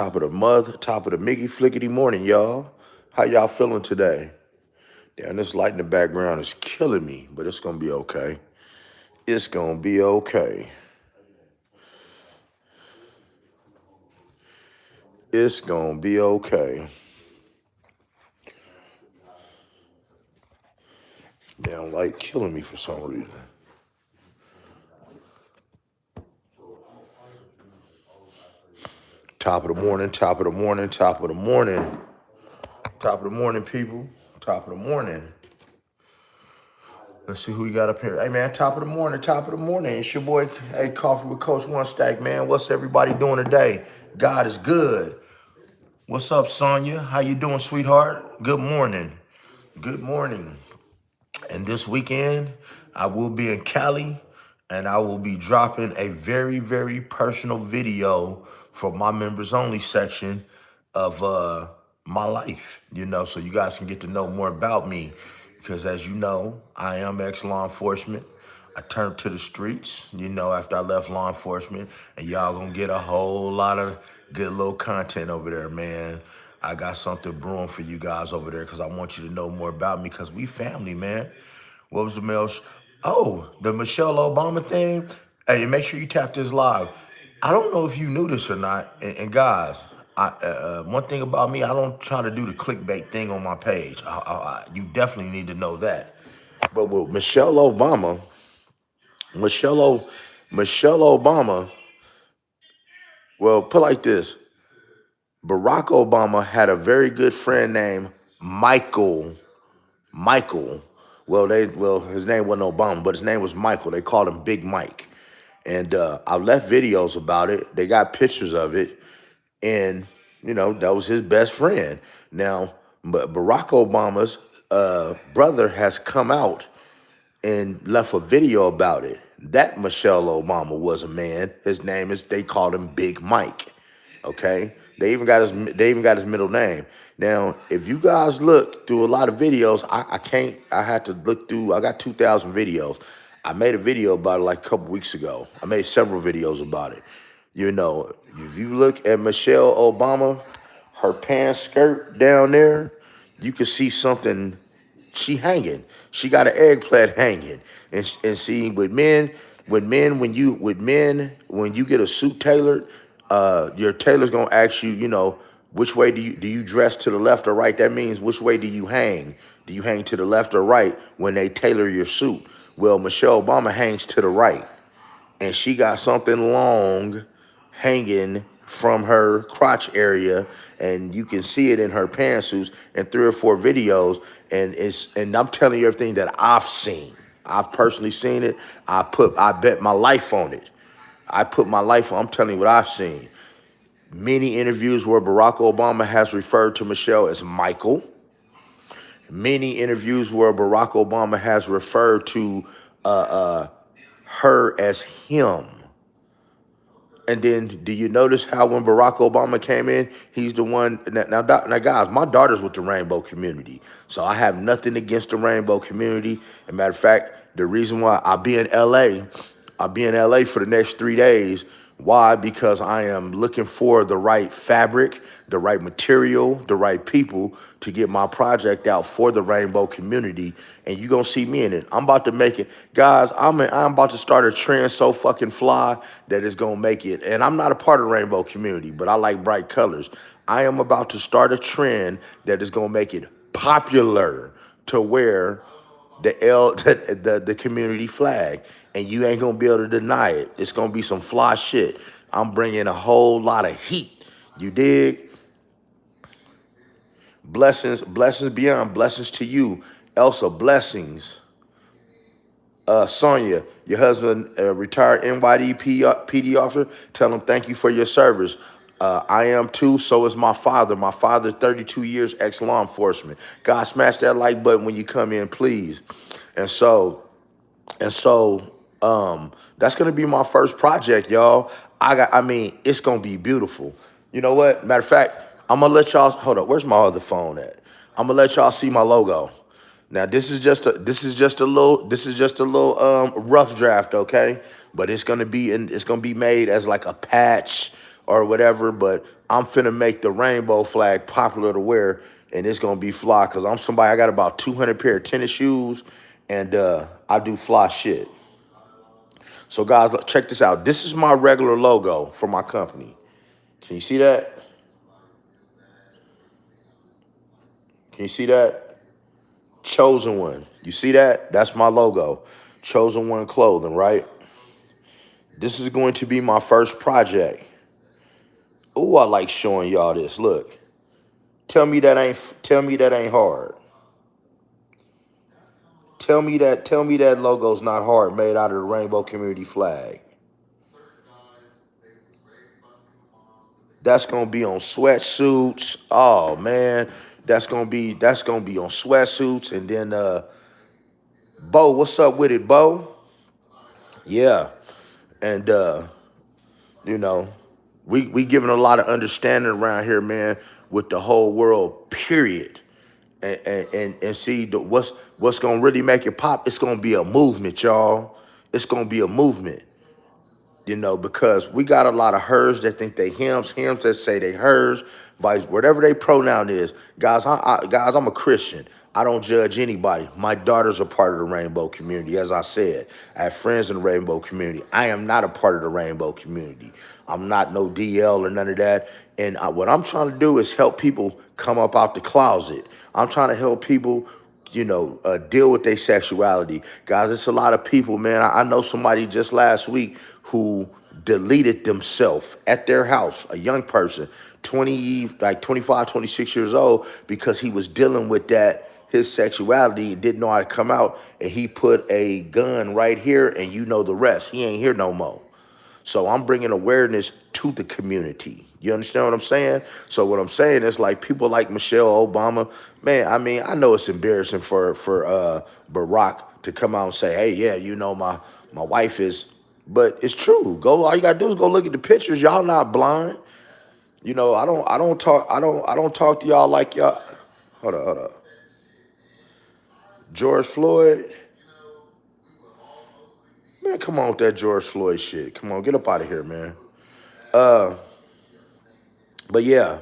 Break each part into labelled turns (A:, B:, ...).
A: Top of the Mickey Flickety morning, y'all. How y'all feeling today? Damn, this light in the background is killing me, but it's gonna be okay. It's gonna be okay. It's gonna be okay. Damn, light killing me for some reason. Top of the morning, top of the morning, top of the morning. Top of the morning, people. Top of the morning. Let's see who we got up here. Hey, man, top of the morning, top of the morning. It's your boy, hey, Coffee with Coach One Stack, man. What's everybody doing today? God is good. What's up, Sonya? How you doing, sweetheart? Good morning. Good morning. And this weekend, I will be in Cali, and I will be dropping a very, very personal video for my members only section of my life, so you guys can get to know more about me. Because as you know, I am ex-law enforcement. I turned to the streets, after I left law enforcement, and y'all gonna get a whole lot of good little content over there, man. I got something brewing for you guys over there because I want you to know more about me because we family, man. What was the mail? Oh, the Michelle Obama thing. Hey, make sure you tap this live. I don't know if you knew this or not, and guys, one thing about me, I don't try to do the clickbait thing on my page. You definitely need to know that. But with Michelle, Michelle Obama, well, put like this: Barack Obama had a very good friend named Michael. Michael. Well, his name wasn't Obama, but his name was Michael. They called him Big Mike. And I left videos about it. They got pictures of it. And, that was his best friend. Now, but Barack Obama's brother has come out and left a video about it. That Michelle Obama was a man. They called him Big Mike. Okay? They even got his middle name. Now, if you guys look through a lot of videos, I had to look through, I got 2,000 videos. I made a video about it like a couple weeks ago. I made several videos about it. If you look at Michelle Obama, her pants skirt down there, you can see something. She hanging. She got an eggplant hanging. And see, with men, when you get a suit tailored, your tailor's gonna ask you, which way do you dress, to the left or right? That means which way do you hang? Do you hang to the left or right when they tailor your suit? Well, Michelle Obama hangs to the right, and she got something long hanging from her crotch area, and you can see it in her pantsuits and 3 or 4 videos. And I'm telling you everything that I've seen. I've personally seen it. I bet my life on it. I'm telling you what I've seen. Many interviews where Barack Obama has referred to Michelle as Michael. Many interviews where Barack Obama has referred to her as him. And then, do you notice how when Barack Obama came in, he's the one. Now, guys, my daughter's with the rainbow community, so I have nothing against the rainbow community. As a matter of fact, the reason why I'll be in LA for the next 3 days. Why? Because I am looking for the right fabric, the right material, the right people to get my project out for the rainbow community. And you're going to see me in it. I'm about to make it. Guys, I'm about to start a trend so fucking fly that it's going to make it. And I'm not a part of the rainbow community, but I like bright colors. I am about to start a trend that is going to make it popular to wear the community flag, and you ain't gonna be able to deny it. It's gonna be some fly shit. I'm bringing a whole lot of heat. You dig? Blessings beyond blessings to you, Elsa. Blessings, Sonia, your husband, retired NYD PD officer. Tell him thank you for your service. I am too. So is my father. My father, 32 years ex-law enforcement. God, smash that like button when you come in, please. And so, that's gonna be my first project, y'all. It's gonna be beautiful. You know what? Matter of fact, I'm gonna let y'all hold up. Where's my other phone at? I'm gonna let y'all see my logo. Now this is just a little rough draft, okay? But it's gonna be made as like a patch or whatever. But I'm finna make the rainbow flag popular to wear, and it's gonna be fly because I'm somebody. I got about 200 pair of tennis shoes, and I do fly shit. So guys, check this out. This is my regular logo for my company. Can you see that? Can you see that? Chosen One. You see that? That's my logo. Chosen One Clothing, right? This is going to be my first project. Ooh, I like showing y'all this. Look. Tell me that ain't hard. Tell me that logo's not hard, made out of the rainbow community flag. That's gonna be on sweatsuits. Oh man, that's gonna be on sweatsuits. And then Bo, what's up with it, Bo? Yeah. And you know, we giving a lot of understanding around here, man, with the whole world, period. And see what's gonna really make it pop. It's gonna be a movement, y'all. It's gonna be a movement. Because we got a lot of hers that think they hims that say they hers, vice whatever they pronoun is. Guys, guys, I'm a Christian. I don't judge anybody. My daughter's a part of the rainbow community, as I said. I have friends in the rainbow community. I am not a part of the rainbow community. I'm not no DL or none of that. And what I'm trying to do is help people come up out the closet. I'm trying to help people deal with their sexuality. Guys, it's a lot of people, man. I know somebody just last week who deleted themselves at their house, a young person, 25, 26 years old, because he was dealing with his sexuality, and didn't know how to come out, and he put a gun right here, and you know the rest. He ain't here no more. So I'm bringing awareness to the community. You understand what I'm saying? So what I'm saying is, like, people like Michelle Obama, man, I mean, I know it's embarrassing for Barack to come out and say, hey, yeah, my wife is, but it's true. All you gotta do is go look at the pictures. Y'all not blind. I don't talk to y'all like y'all. Hold up. George Floyd. Man, come on with that George Floyd shit. Come on, get up out of here, man. But yeah,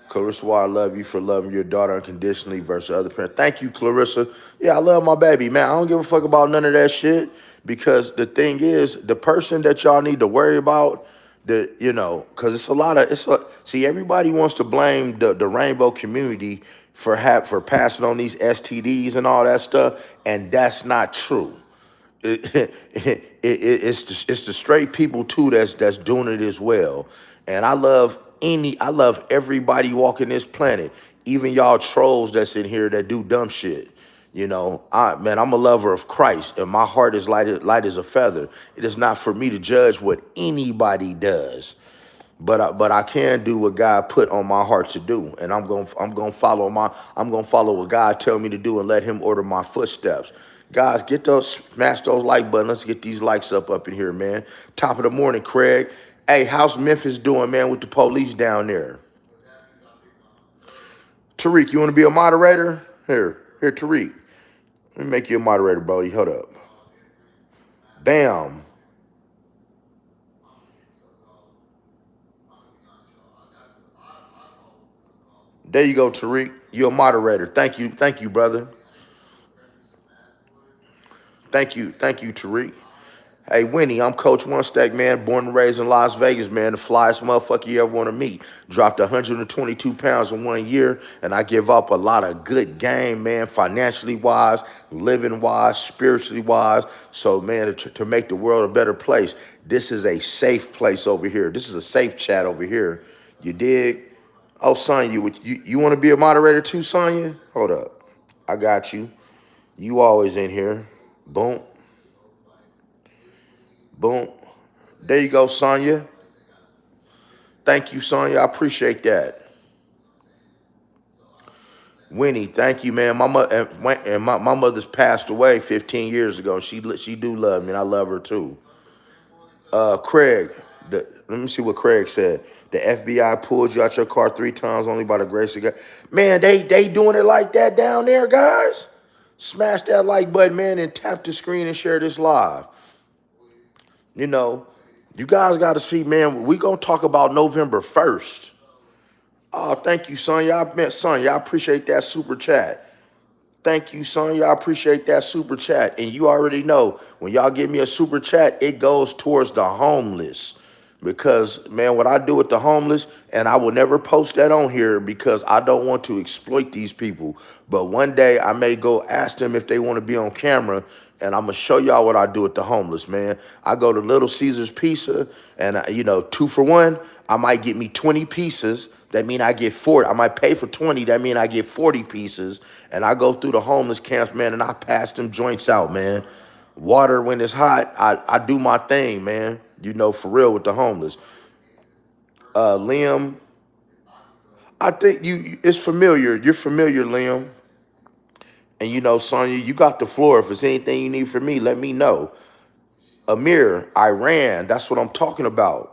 A: Clarissa, why I love you for loving your daughter unconditionally versus other parents. Thank you, Clarissa. Yeah, I love my baby, man. I don't give a fuck about none of that shit, because the thing is, the person that y'all need to worry about, because see, everybody wants to blame the rainbow community for passing on these STDs and all that stuff, and that's not true. It's the straight people too that's doing it as well. And I love everybody walking this planet, even y'all trolls that's in here that do dumb shit. I'm a lover of Christ, and my heart is light as a feather. It is not for me to judge what anybody does. But I can do what God put on my heart to do, and I'm gonna follow what God tell me to do, and let Him order my footsteps. Guys, smash those like buttons. Let's get these likes up in here, man. Top of the morning, Craig. Hey, how's Memphis doing, man, with the police down there? Tariq, you want to be a moderator? Here, Tariq. Let me make you a moderator, Brody. Hold up. Bam. There you go, Tariq. You're a moderator. Thank you, brother. Thank you, Tariq. Hey, Winnie, I'm Coach One Stack, man, born and raised in Las Vegas, man, the flyest motherfucker you ever want to meet. Dropped 122 pounds in 1 year, and I give up a lot of good game, man, financially wise, living wise, spiritually wise. So, man, to make the world a better place, this is a safe place over here. This is a safe chat over here. You dig? Oh, Sonya, you want to be a moderator too, Sonya? Hold up. I got you. You always in here. Boom. Boom. There you go, Sonya. Thank you, Sonya. I appreciate that. Winnie, thank you, man. My mother's passed away 15 years ago. She do love me, and I love her too. Craig, let me see what Craig said. The FBI pulled you out your car 3 times only by the grace of God. Man, they doing it like that down there, guys. Smash that like button, man, and tap the screen and share this live. You guys got to see, man, we going to talk about November 1st. Oh, thank you, son. Y'all appreciate that super chat. Thank you, son. Y'all appreciate that super chat. And you already know when y'all give me a super chat, it goes towards the homeless. Because, man, what I do with the homeless, and I will never post that on here because I don't want to exploit these people. But one day I may go ask them if they want to be on camera, and I'm going to show y'all what I do with the homeless, man. I go to Little Caesars Pizza, and, 2 for 1, I might get me 20 pieces. That mean I get 40. I might pay for 20. That mean I get 40 pieces. And I go through the homeless camps, man, and I pass them joints out, man. Water when it's hot, I do my thing, man. For real with the homeless. Liam, I think it's familiar. You're familiar, Liam. And Sonya, you got the floor. If there's anything you need from me, let me know. Amir, Iran, that's what I'm talking about.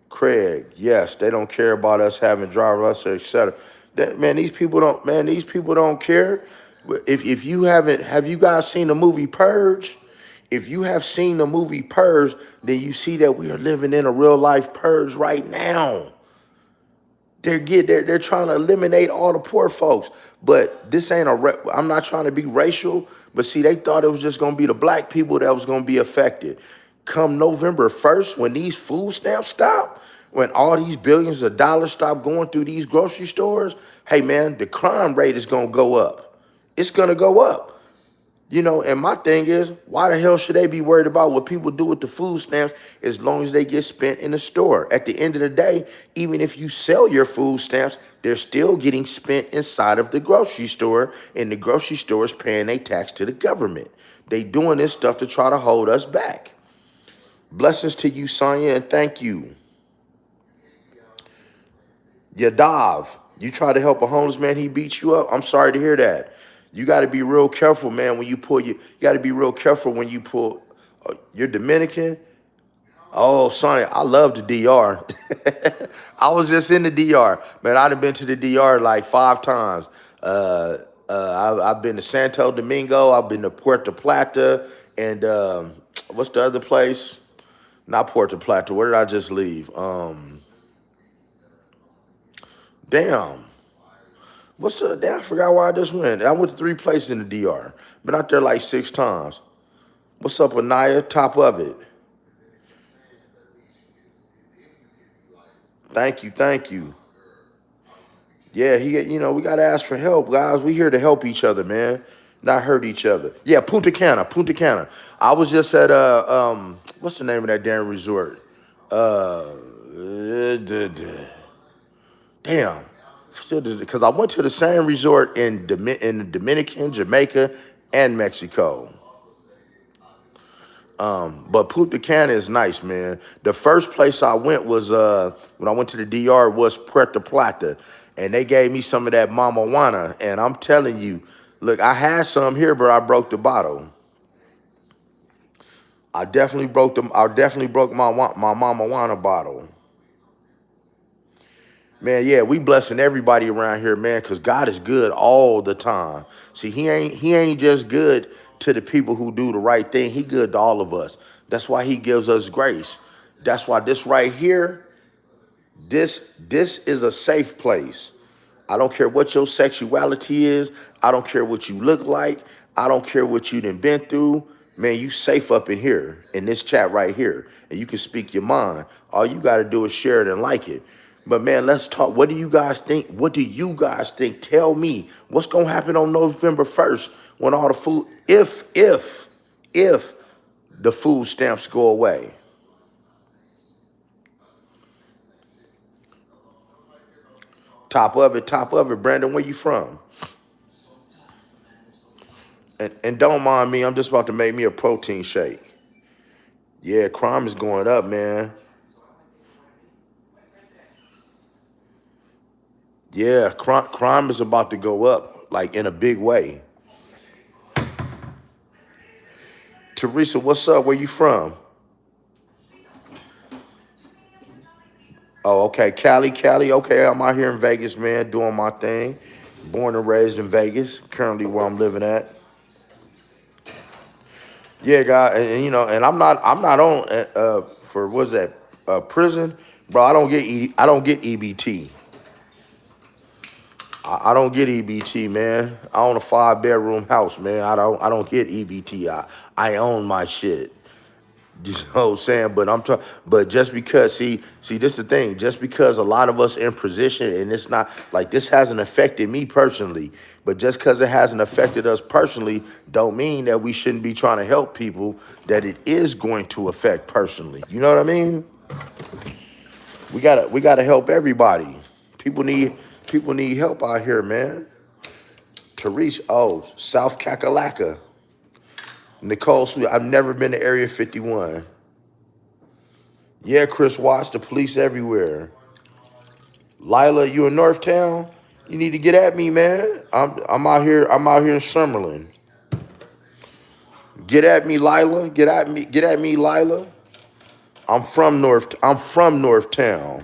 A: Craig, yes, they don't care about us having driver license, etc. Man, these people don't care. If you haven't, have you guys seen the movie Purge? If you have seen the movie Purge, then you see that we are living in a real life purge right now. They're trying to eliminate all the poor folks, but this ain't I'm not trying to be racial, but see, they thought it was just gonna be the black people that was gonna be affected. Come November 1st, when these food stamps stop, when all these billions of dollars stop going through these grocery stores, hey man, the crime rate is gonna go up. It's gonna go up. And my thing is, why the hell should they be worried about what people do with the food stamps as long as they get spent in the store? At the end of the day, even if you sell your food stamps, they're still getting spent inside of the grocery store, and the grocery store is paying a tax to the government. They doing this stuff to try to hold us back. Blessings to you, Sonya, and thank you. Yadav, you try to help a homeless man, he beat you up. I'm sorry to hear that. You got to be real careful, man, when you pull you got to be real careful when you pull. You're Dominican? Oh, son, I love the DR. I was just in the DR. Man, I've been to the DR like 5 times. I've been to Santo Domingo. I've been to Puerto Plata. And what's the other place? Not Puerto Plata. Where did I just leave? Damn. Damn, I forgot where I just went. I went to 3 places in the DR. Been out there like 6 times. What's up, Anaya? Top of it. Thank you, thank you. Yeah, we gotta ask for help, guys. We here to help each other, man, not hurt each other. Yeah, Punta Cana, Punta Cana. I was just at what's the name of that damn resort? Damn, because I went to the same resort in the Dominican, Jamaica, and Mexico. But Punta Cana is nice, man. The first place I went was when I went to the DR was Puerto Plata, and they gave me some of that Mama Juana, and I'm telling you, look, I had some here, but I broke the bottle. I definitely broke them. I definitely broke my Mama Juana bottle. Man, yeah, we blessing everybody around here, man, because God is good all the time. See, he ain't just good to the people who do the right thing. He good to all of us. That's why he gives us grace. That's why this right here, this is a safe place. I don't care what your sexuality is. I don't care what you look like. I don't care what you done been through. Man, you safe up in here, in this chat right here. And you can speak your mind. All you got to do is share it and like it. But man, let's talk. What do you guys think? What do you guys think? Tell me what's going to happen on November 1st when all the food, if the food stamps go away. Top of it. Brandon, where you from? And don't mind me, I'm just about to make me a protein shake. Yeah, crime is going up, man. Yeah, crime is about to go up, like in a big way. Teresa, what's up? Where you from? Oh, okay, Cali. Okay, I'm out here in Vegas, man, doing my thing. Born and raised in Vegas, currently where I'm living at. Yeah, guy, and I'm not on for what's that prison, Bro, I don't get EBT. I don't get EBT, man. I own a 5-bedroom house, man. I don't get EBT. I own my shit. You know what I'm saying? But but just because, this is the thing. Just because a lot of us in position, and it's not like this hasn't affected me personally, but just because it hasn't affected us personally, don't mean that we shouldn't be trying to help people that it is going to affect personally. You know what I mean? We gotta help everybody. People need help out here, man. Therese, oh, South Kakalaka. Nicole Sweet, I've never been to Area 51. Yeah, Chris Watts, the police everywhere. Lila, you in Northtown? You need to get at me, man. I'm out here. I'm out here in Summerlin. Get at me, Lila. Get at me, Lila. I'm from Northtown.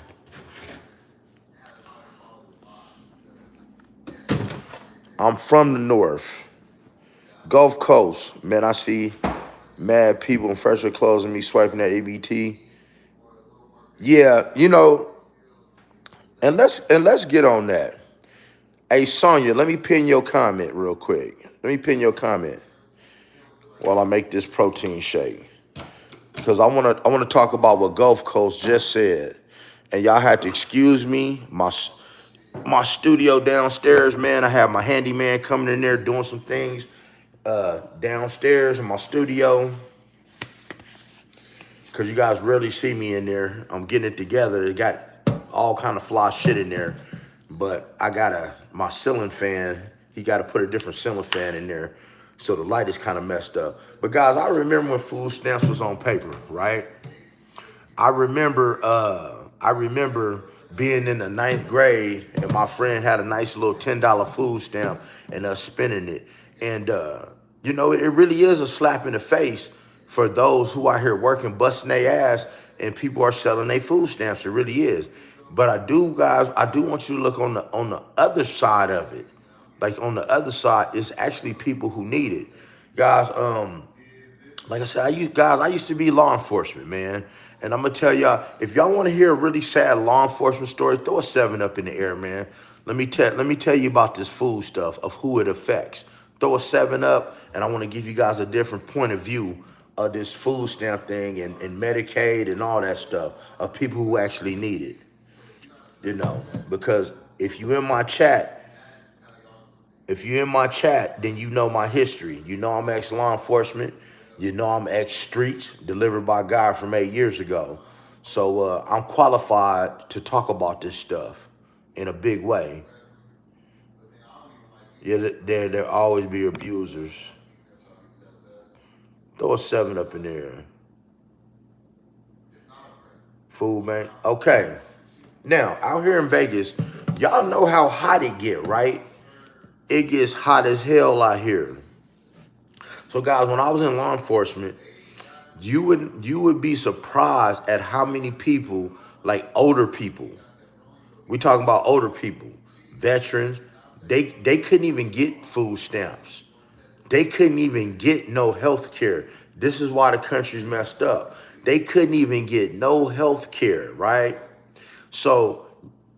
A: I'm from the north. Gulf Coast. Man, I see mad people in fresher clothes and me swiping that ABT. Yeah, and let's get on that. Hey Sonya, let me pin your comment real quick. Let me pin your comment while I make this protein shake. Because I wanna talk about what Gulf Coast just said. And y'all had to excuse me. My studio downstairs, man. I have my handyman coming in there doing some things downstairs in my studio. Because you guys rarely see me in there. I'm getting it together. It got all kind of fly shit in there. But I got my ceiling fan. He got to put a different ceiling fan in there. So the light is kind of messed up. But guys, I remember when food stamps was on paper, right? I remember being in the 9th grade and my friend had a nice little $10 food stamp and us spending it. And it really is a slap in the face for those who out here working, busting their ass, and people are selling their food stamps. It really is. But I do want you to look on the other side of it. Like on the other side, it's actually people who need it. Guys, like I said, I used to be law enforcement, man. And I'm gonna tell y'all, if y'all want to hear a really sad law enforcement story, throw a 7 up in the air, man. Let me tell you about this food stuff of who it affects. Throw a 7 up, and I want to give you guys a different point of view of this food stamp thing and Medicaid and all that stuff of people who actually need it. Because if you in my chat, then you know my history. You know I'm ex-law enforcement. You know I'm ex-streets, delivered by God from 8 years ago. So I'm qualified to talk about this stuff in a big way. Yeah, there always be abusers. Throw a 7 up in there. Food, man. Okay. Now, out here in Vegas, y'all know how hot it get, right? It gets hot as hell out here. So guys, when I was in law enforcement, you would be surprised at how many people, like older people, we talking about older people, veterans, they couldn't even get food stamps. They couldn't even get no health care. This is why the country's messed up. They couldn't even get no health care, right? So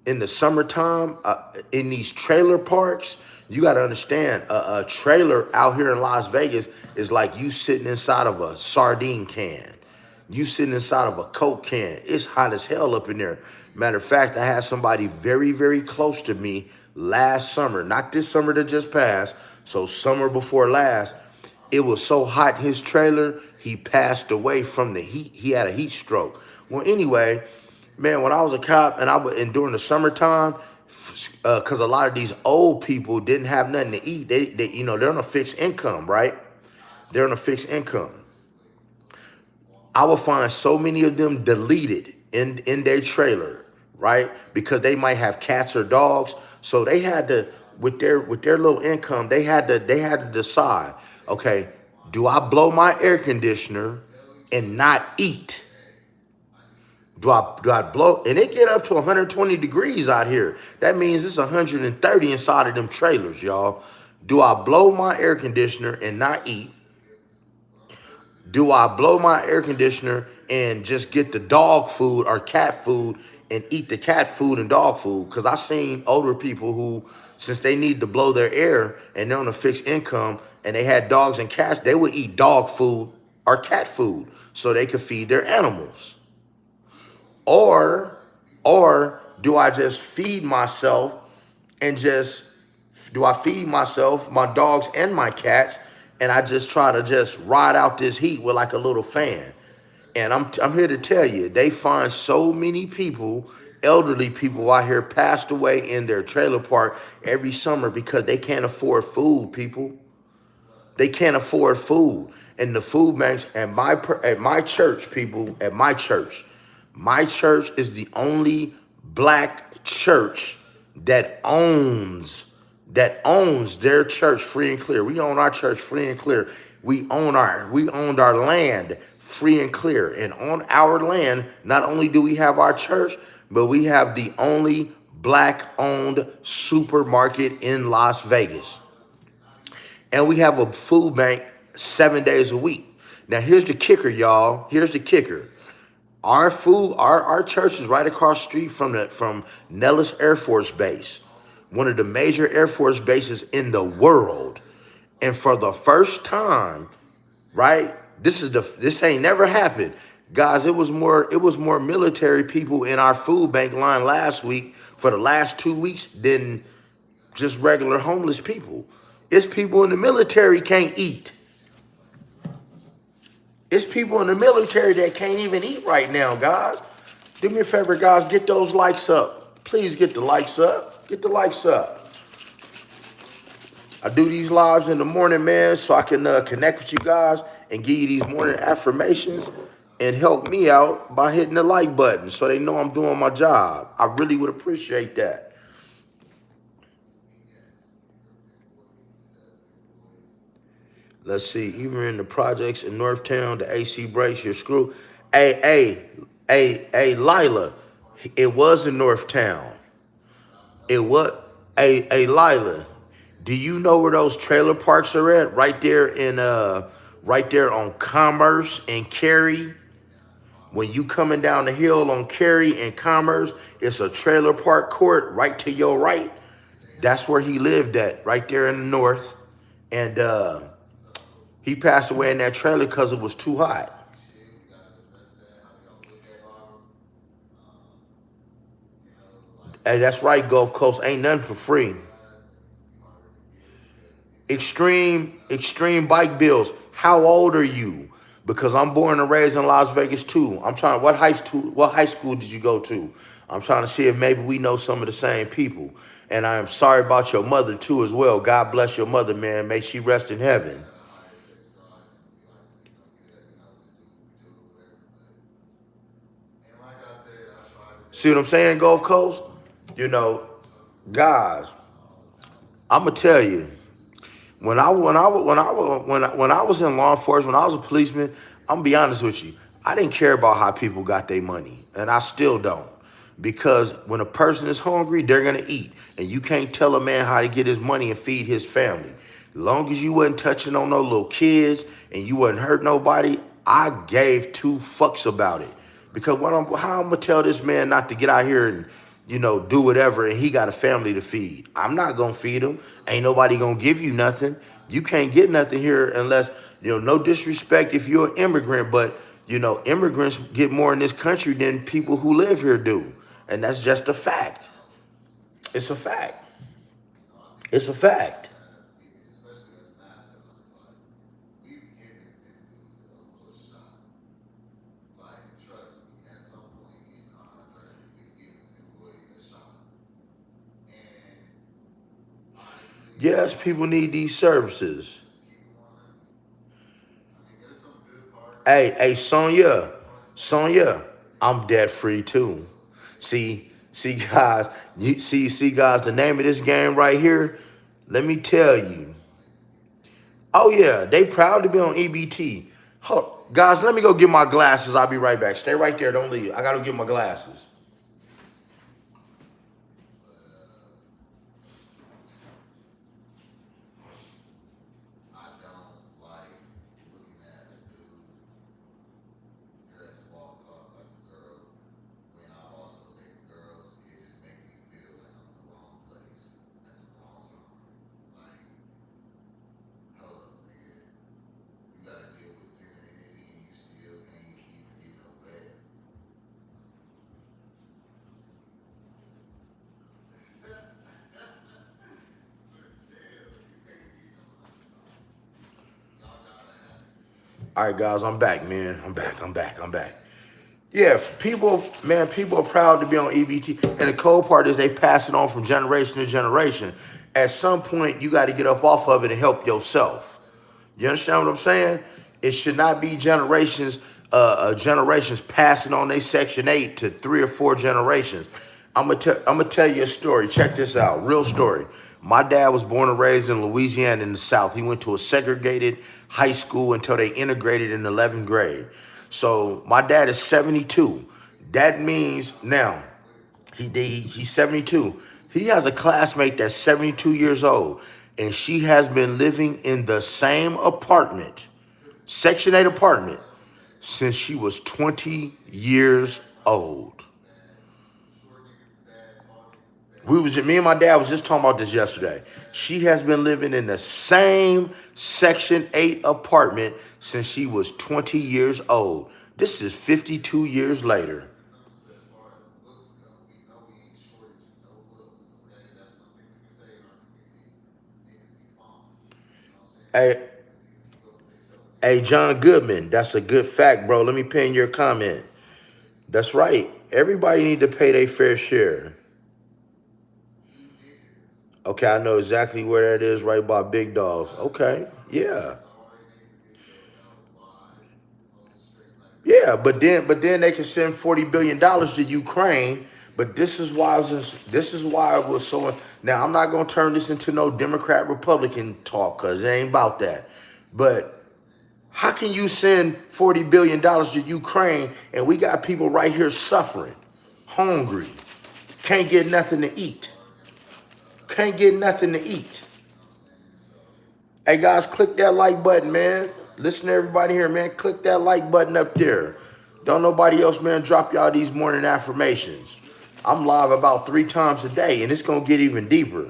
A: in the summertime, in these trailer parks, you got to understand, a trailer out here in Las Vegas is like you sitting inside of a sardine can. You sitting inside of a Coke can. It's hot as hell up in there. Matter of fact, I had somebody very, very close to me last summer, not this summer that just passed, so summer before last. It was so hot in his trailer, he passed away from the heat. He had a heat stroke. Well, anyway, man, when I was a cop and during the summertime, because a lot of these old people didn't have nothing to eat. They're on a fixed income, right? They're on a fixed income. I would find so many of them deleted in their trailer, right? Because they might have cats or dogs. So they had to, with their little income, they had to decide, okay, do I blow my air conditioner and not eat? Do I blow? And it get up to 120 degrees out here. That means it's 130 inside of them trailers, y'all. Do I blow my air conditioner and not eat? Do I blow my air conditioner and just get the dog food or cat food and eat the cat food and dog food. Because I seen older people who, since they need to blow their air and they're on a fixed income and they had dogs and cats, they would eat dog food or cat food so they could feed their animals. Or, or do I just feed myself and just, do I feed myself, my dogs and my cats, and I just try to just ride out this heat with like a little fan? And I'm here to tell you, they find so many people, elderly people out here passed away in their trailer park every summer because they can't afford food, people. They can't afford food. And the food banks at my church, people, at my church is the only black church that owns their church free and clear. We own our church free and clear. We owned our land free and clear. And on our land, not only do we have our church, but we have the only black owned supermarket in Las Vegas. And we have a food bank 7 days a week. Now here's the kicker, y'all. Here's the kicker. Our church is right across the street from Nellis Air Force Base, one of the major Air Force bases in the world. And for the first time, right? This ain't never happened. Guys, it was more military people in our food bank line last week for the last 2 weeks than just regular homeless people. It's people in the military can't eat. It's people in the military that can't even eat right now, guys. Do me a favor, guys, get those likes up. Please get the likes up. Get the likes up. I do these lives in the morning, man, so I can connect with you guys and give you these morning affirmations and help me out by hitting the like button so they know I'm doing my job. I really would appreciate that. Let's see, even in the projects in Northtown, the AC breaks, you're screwed. Hey, Lila, it was in Northtown. It was, Lila, do you know where those trailer parks are at? Right there on Commerce and Cary. When you coming down the hill on Cary and Commerce, it's a trailer park court right to your right. That's where he lived at, right there in the north. And he passed away in that trailer because it was too hot. Hey, that's right, Gulf Coast. Ain't nothing for free. Extreme bike bills. How old are you? Because I'm born and raised in Las Vegas too. I'm trying, what high school did you go to? I'm trying to see if maybe we know some of the same people. And I am sorry about your mother too as well. God bless your mother, man. May she rest in heaven. See what I'm saying, Gulf Coast? You know, guys, I'm gonna tell you, when I was in law enforcement, when I was a policeman, I'm gonna be honest with you, I didn't care about how people got their money, and I still don't. Because when a person is hungry, they're gonna eat, and you can't tell a man how to get his money and feed his family. As long as you wasn't touching on no little kids and you wasn't hurt nobody, I gave two fucks about it. Because how I'm gonna tell this man not to get out here and do whatever, and he got a family to feed? I'm not gonna feed him. Ain't nobody gonna give you nothing. You can't get nothing here unless, no disrespect if you're an immigrant, but immigrants get more in this country than people who live here do. And that's just a fact. It's a fact. It's a fact. Yes, people need these services. Hey, Sonya, I'm debt free too. Guys, guys, the name of this game right here, let me tell you. Oh yeah, they proud to be on EBT. Guys, let me go get my glasses. I'll be right back. Stay right there, don't leave. I gotta get my glasses. All right, guys, I'm back, man. I'm back. Yeah, people, man, people are proud to be on EBT. And the cold part is they pass it on from generation to generation. At some point, you got to get up off of it and help yourself. You understand what I'm saying? It should not be generations passing on their Section 8 to 3 or 4 generations. I'm gonna tell you a story. Check this out, real story. My dad was born and raised in Louisiana in the South. He went to a segregated high school until they integrated in 11th grade. So my dad is 72. That means now he's 72. He has a classmate that's 72 years old, and she has been living in the same apartment, Section 8 apartment, since she was 20 years old. Me and my dad was just talking about this yesterday. She has been living in the same Section 8 apartment since she was 20 years old. This is 52 years later. Hey, hey, John Goodman, that's a good fact, bro. Let me pin your comment. That's right. Everybody need to pay their fair share. Okay, I know exactly where that is, right by Big Dogs. Okay, yeah. Yeah, but then they can send $40 billion to Ukraine. But this is why it was so. Now I'm not gonna turn this into no Democrat Republican talk because it ain't about that. But how can you send $40 billion to Ukraine and we got people right here suffering, hungry, can't get nothing to eat, can't get nothing to eat? Hey guys, click that like button, man. Listen to everybody here, man. Click that like button up there. Don't nobody else, man, drop y'all these morning affirmations. I'm live about 3 times a day, and it's gonna get even deeper.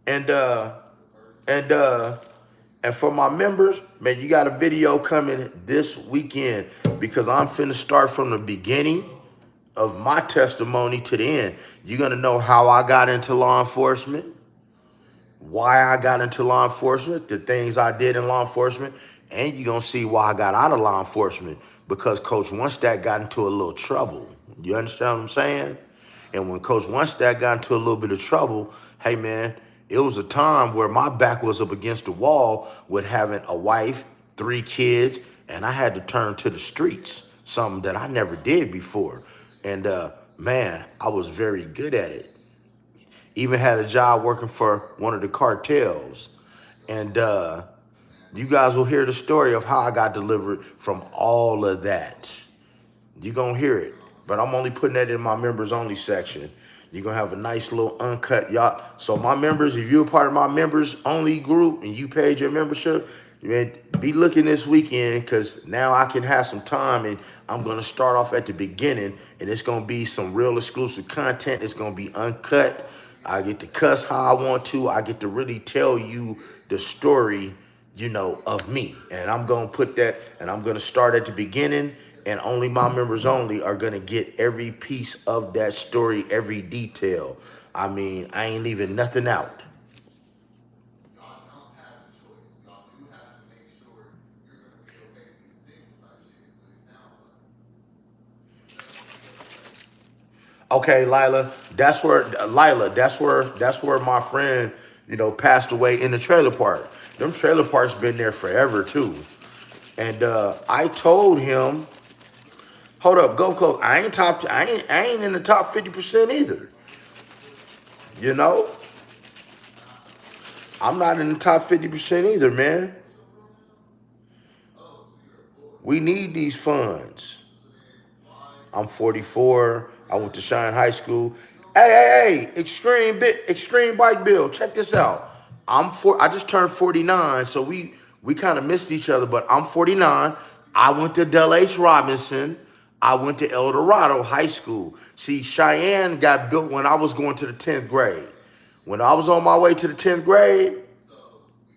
A: And and uh and for my members, man, you got a video coming this weekend because I'm finna start from the beginning of my testimony to the end. You're gonna know how I got into law enforcement, why I got into law enforcement, the things I did in law enforcement, and you're gonna see why I got out of law enforcement because Coach Onestack got into a little trouble. You understand what I'm saying? And when Coach Onestack got into a little bit of trouble, hey man, it was a time where my back was up against the wall with having a wife, 3 kids, and I had to turn to the streets, something that I never did before. And man, I was very good at it. Even had a job working for one of the cartels. And you guys will hear the story of how I got delivered from all of that. You're going to hear it. But I'm only putting that in my members only section. You're going to have a nice little uncut, y'all. So my members, if you're a part of my members only group and you paid your membership, man, be looking this weekend because now I can have some time and I'm going to start off at the beginning and it's going to be some real exclusive content. It's going to be uncut. I get to cuss how I want to. I get to really tell you the story, you know, of me. And I'm going to put that, and I'm going to start at the beginning, and only my members only are going to get every piece of that story, every detail. I mean, I ain't leaving nothing out. Okay, that's where my friend, you know, passed away in the trailer park. Them trailer parks been there forever too. And I told him, hold up, Gulf Coast, I ain't in the top 50% either. You know? I'm not in the top 50% either, man. We need these funds. I'm 44. I went to Shine High School. Hey, extreme bike bill. Check this out. I just turned 49, so we kind of missed each other, but I'm 49. I went to Del H. Robinson. I went to El Dorado High School. See, Cheyenne got built when I was going to the 10th grade. When I was on my way to the 10th grade,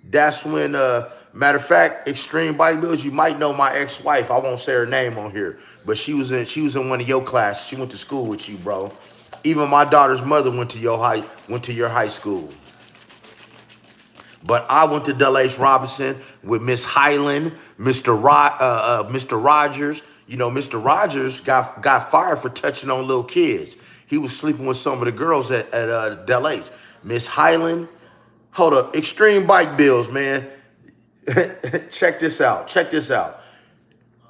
A: that's when, matter of fact, Extreme Bike Bills, you might know my ex-wife. I won't say her name on here, but she was in one of your classes. She went to school with you, bro. Even my daughter's mother went to your high school. But I went to Dulles Robinson with Miss Highland, Mr. Rogers. You know, Mr. Rogers got fired for touching on little kids. He was sleeping with some of the girls at Dulles. Miss Highland, hold up, Extreme Bike Bills, man. Check this out. Check this out.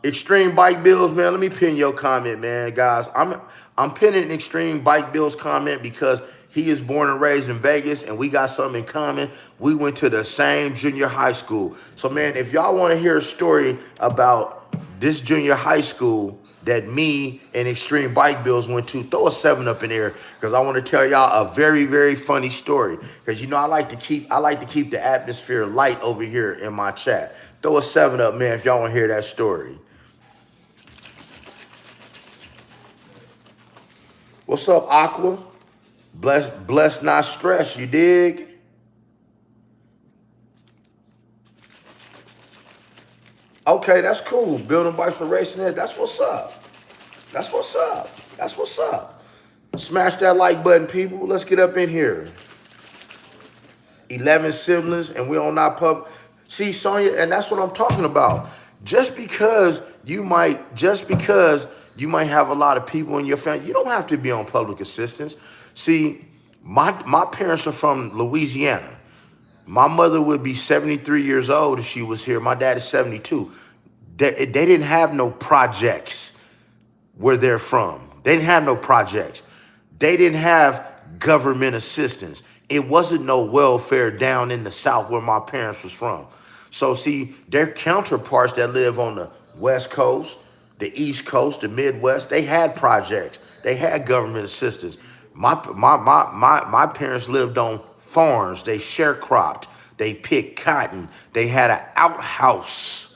A: Extreme Bike Bills, man. Let me pin your comment, man, guys. I'm pinning Extreme Bike Bills comment because he is born and raised in Vegas, and we got something in common. We went to the same junior high school. So, man, if y'all want to hear a story about this junior high school that me and Extreme Bike Bills went to, throw a 7 up in there because I want to tell y'all a very, very funny story. Because you know I like to keep the atmosphere light over here in my chat. Throw a 7 up, man, if y'all want to hear that story. What's up, Aqua? Blessed, not stressed, you dig? Okay, that's cool. Building bikes for racing head. That's what's up. That's what's up. That's what's up. Smash that like button, people. Let's get up in here. 11 siblings, and we on our pub. See, Sonya, and that's what I'm talking about. Just because you might have a lot of people in your family, you don't have to be on public assistance. See, my parents are from Louisiana. My mother would be 73 years old if she was here. My dad is 72. They didn't have no projects where they're from. They didn't have no projects. They didn't have government assistance. It wasn't no welfare down in the South where my parents was from. So see, their counterparts that live on the West Coast, the East Coast, the Midwest, they had projects. They had government assistance. My parents lived on farms. They sharecropped. They picked cotton. They had an outhouse.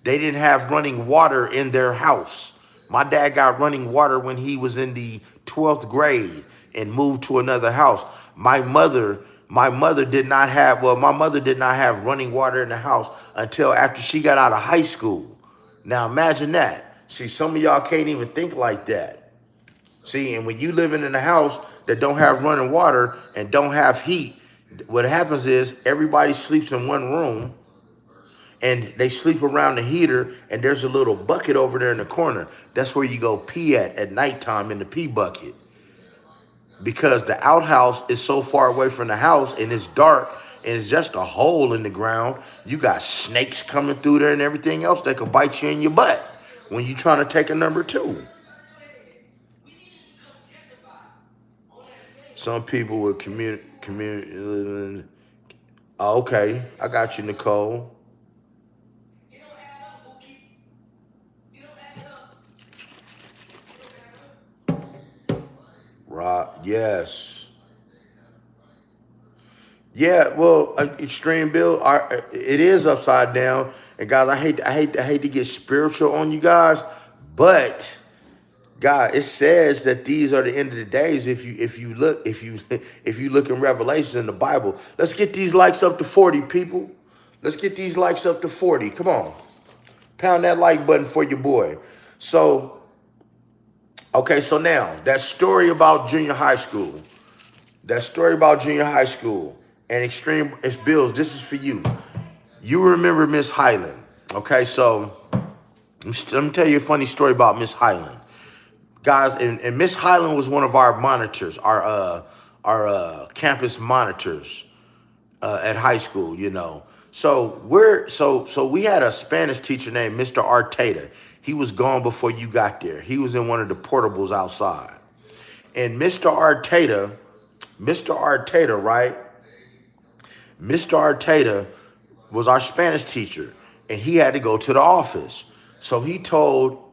A: They didn't have running water in their house. My dad got running water when he was in the 12th grade and moved to another house. My mother did not have running water in the house until after she got out of high school. Now imagine that. See, some of y'all can't even think like that. See, and when you living in a house that don't have running water and don't have heat, what happens is everybody sleeps in one room and they sleep around the heater, and there's a little bucket over there in the corner. That's where you go pee at nighttime in the pee bucket. Because the outhouse is so far away from the house and it's dark and it's just a hole in the ground. You got snakes coming through there and everything else that could bite you in your butt when you're trying to take a number 2. Some people with community. Oh, okay, I got you, Nicole. Right, yes. Yeah, well, Extreme Bill, it is upside down. And guys, I hate to get spiritual on you guys, but God, it says that these are the end of the days. If you look in Revelations in the Bible, let's get these likes up to 40, people. Let's get these likes up to 40. Come on, pound that like button for your boy. So, okay, so now that story about junior high school, and Extreme Bills. This is for you. You remember Miss Highland, okay? So let me tell you a funny story about Miss Highland. Guys, and Miss Highland was one of our monitors, our campus monitors at high school, you know. So we had a Spanish teacher named Mr. Arteta. He was gone before you got there. He was in one of the portables outside. And Mr. Arteta, right? Mr. Arteta was our Spanish teacher, and he had to go to the office. So he told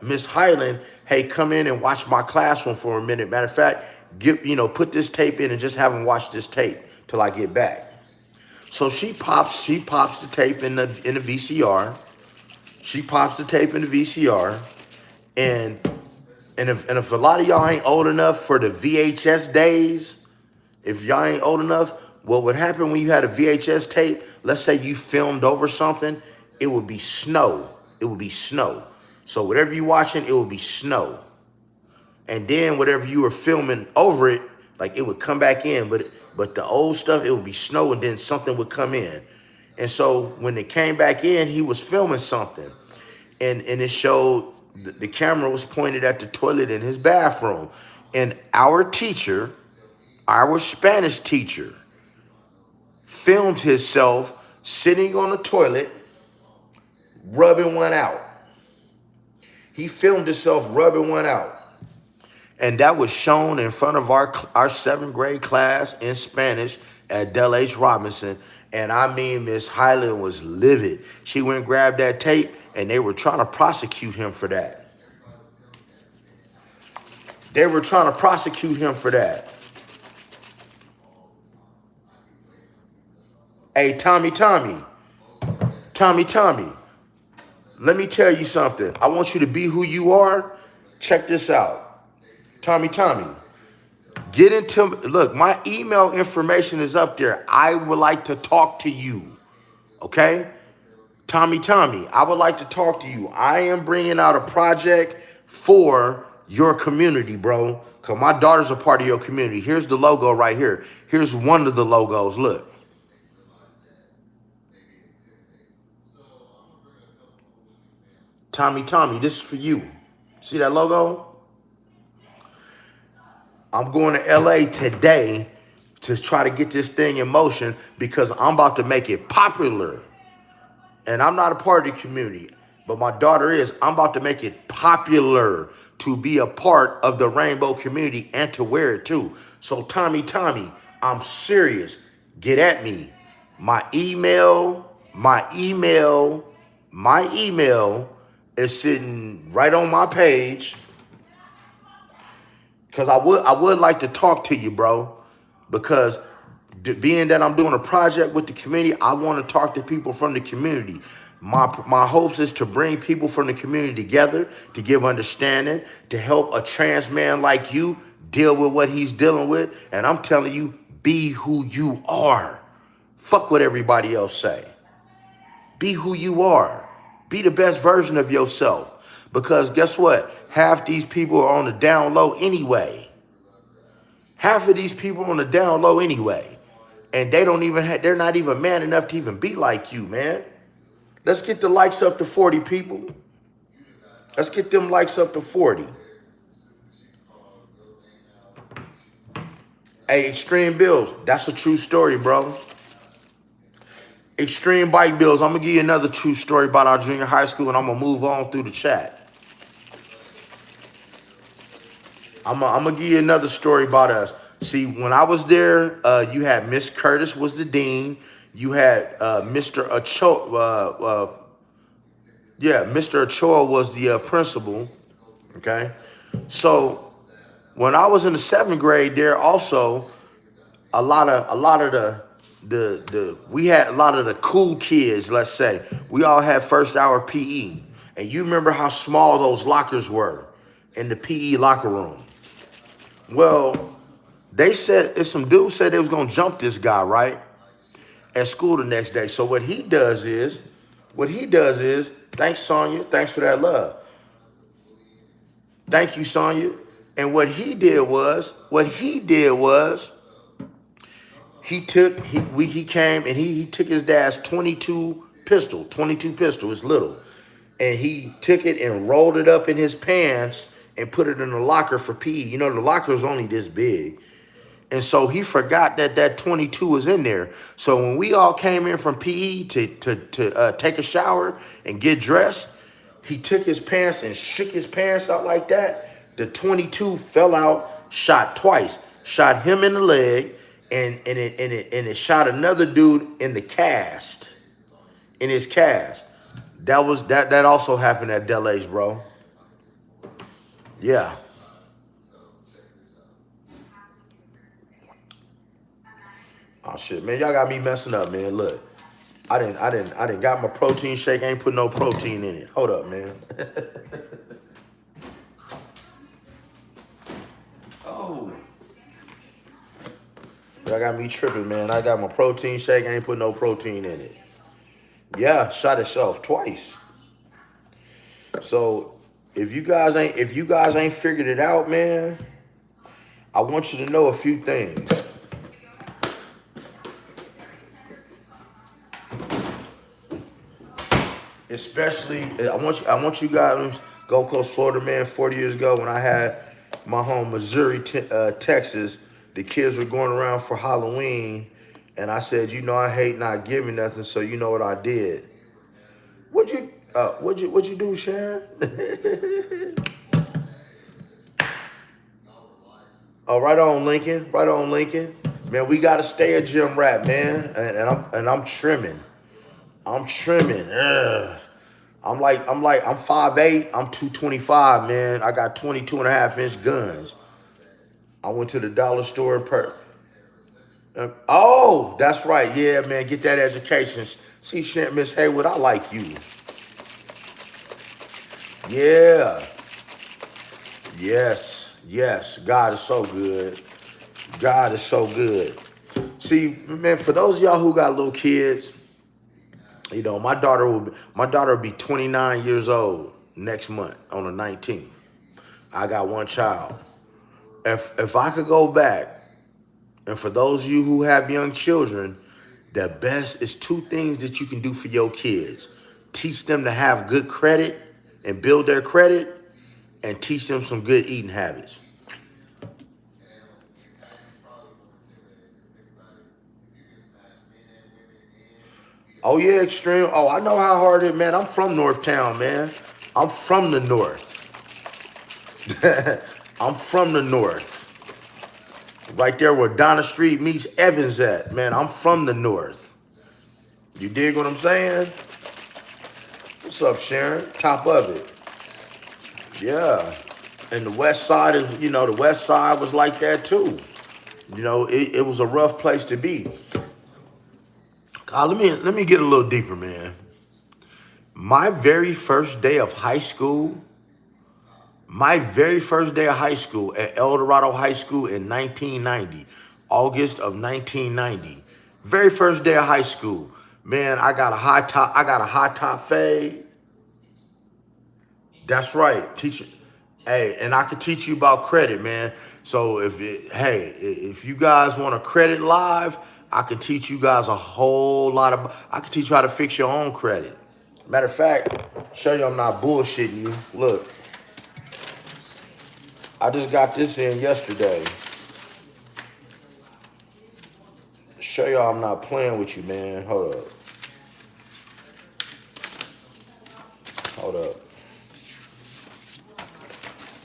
A: Miss Highland, hey, come in and watch my classroom for a minute. Matter of fact, put this tape in and just have him watch this tape till I get back. So she pops the tape in the VCR. She pops the tape in the VCR, and if a lot of y'all ain't old enough for the VHS days, if y'all ain't old enough, what would happen when you had a VHS tape? Let's say you filmed over something, it would be snow. It would be snow. So whatever you're watching, it would be snow. And then whatever you were filming over it, like it would come back in, but But the old stuff, it would be snow and then something would come in. And so when it came back in, he was filming something. And it showed the camera was pointed at the toilet in his bathroom. And our teacher, our Spanish teacher, filmed himself sitting on the toilet, rubbing one out. He filmed himself rubbing one out. And that was shown in front of our 7th grade class in Spanish at Del H. Robinson. And I mean, Miss Highland was livid. She went and grabbed that tape, and they were trying to prosecute him for that. They were trying to prosecute him for that. Hey, Tommy, let me tell you something. I want you to be who you are. Check this out. Tommy, get into, look, my email information is up there. I would like to talk to you, okay? Tommy, I would like to talk to you. I am bringing out a project for your community, bro, because my daughter's a part of your community. Here's the logo right here. Here's one of the logos, look. Tommy, this is for you. See that logo? I'm going to LA today to try to get this thing in motion because I'm about to make it popular. And I'm not a part of the community, but my daughter is. I'm about to make it popular to be a part of the rainbow community and to wear it too. So Tommy, I'm serious. Get at me. My email is sitting right on my page. Because I would like to talk to you, bro, because being that I'm doing a project with the community, I want to talk to people from the community. My hopes is to bring people from the community together, to give understanding, to help a trans man like you deal with what he's dealing with. And I'm telling you, be who you are. Fuck what everybody else say. Be who you are. Be the best version of yourself. Because guess what? Half these people are on the down low anyway. Half of these people are on the down low anyway. And they don't even they're not even man enough to even be like you, man. Let's get the likes up to 40 people. Let's get them likes up to 40. Hey, Extreme Bills, that's a true story, bro. Extreme Bike Bills, I'm going to give you another true story about our junior high school, and I'm going to move on through the chat. I'm going to give you another story about us. See, when I was there, you had Miss Curtis was the dean. You had Mr. Ochoa. Mr. Ochoa was the principal. Okay. So when I was in the 7th grade there also, a lot of we had a lot of the cool kids, let's say. We all had first hour PE. And you remember how small those lockers were in the PE locker room. Well, they said, some dude said they was going to jump this guy, right, at school the next day. So what he does is, thanks, Sonya, thanks for that love. Thank you, Sonya. And what he did was, he came and he took his dad's 22 pistol, it's little. And he took it and rolled it up in his pants and put it in the locker for PE. You know, the locker is only this big. And so he forgot that 22 was in there. So when we all came in from PE to take a shower and get dressed, he took his pants and shook his pants out like that. The 22 fell out, shot twice, shot him in the leg, and it shot another dude in the cast, in his cast. That also happened at Del Ace, bro. Yeah. Oh shit, man, y'all got me messing up, man. Look, I didn't got my protein shake. I ain't put no protein in it. Hold up, man. Oh, y'all got me tripping, man. I got my protein shake. I ain't put no protein in it. Yeah, shot itself twice. So if you guys ain't figured it out, man, I want you to know a few things. Especially, I want you guys, Gulf Coast, Florida, man. 40 years ago, when I had my home, Missouri, Texas, the kids were going around for Halloween, and I said, I hate not giving nothing, so you know what I did? What'd you do, Sharon? Oh, right on, Lincoln. Right on, Lincoln. Man, we gotta stay a gym rat, man, and I'm trimming. I'm trimming. Ugh. I'm 5'8", I'm 225, man. I got 22.5-inch guns. I went to the dollar store and oh, that's right. Yeah, man, get that education. See, Miss Haywood, I like you. Yeah. Yes. God is so good. God is so good. See, man, for those of y'all who got little kids, my daughter will be 29 years old next month on the 19th. I got one child. If I could go back, and for those of you who have young children, the best is two things that you can do for your kids. Teach them to have good credit and build their credit, and teach them some good eating habits. Oh yeah, extreme. Oh, I know how hard it is, man. I'm from Northtown, man. I'm from the north. I'm from the north. Right there where Donna Street meets Evans at, man. I'm from the north. You dig what I'm saying? What's up, Sharon? Top of it. Yeah. And the west side is, the west side was like that too. It was a rough place to be. Let me get a little deeper, man. My very first day of high school, at El Dorado High School in 1990, August of 1990. Very first day of high school. Man, I got a high top fade. That's right. Teach it. Hey, and I can teach you about credit, man. So if you guys want a credit live, I can teach you guys a whole lot I can teach you how to fix your own credit. Matter of fact, show you I'm not bullshitting you. Look, I just got this in yesterday. Show y'all I'm not playing with you, man. Hold up.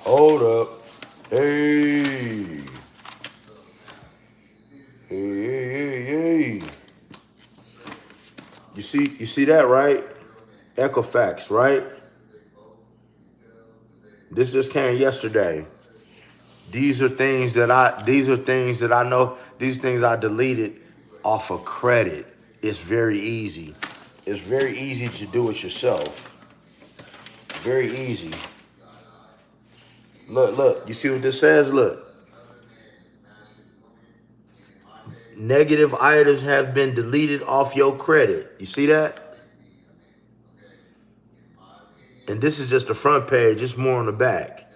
A: Hold up. Hey. Hey. You see that, right? Equifax, right? This just came yesterday. These are things that I know. These things I deleted off of credit. It's very easy. It's very easy to do it yourself. Very easy. Look. You see what this says? Look. Negative items have been deleted off your credit. You see that? And this is just the front page. It's more on the back.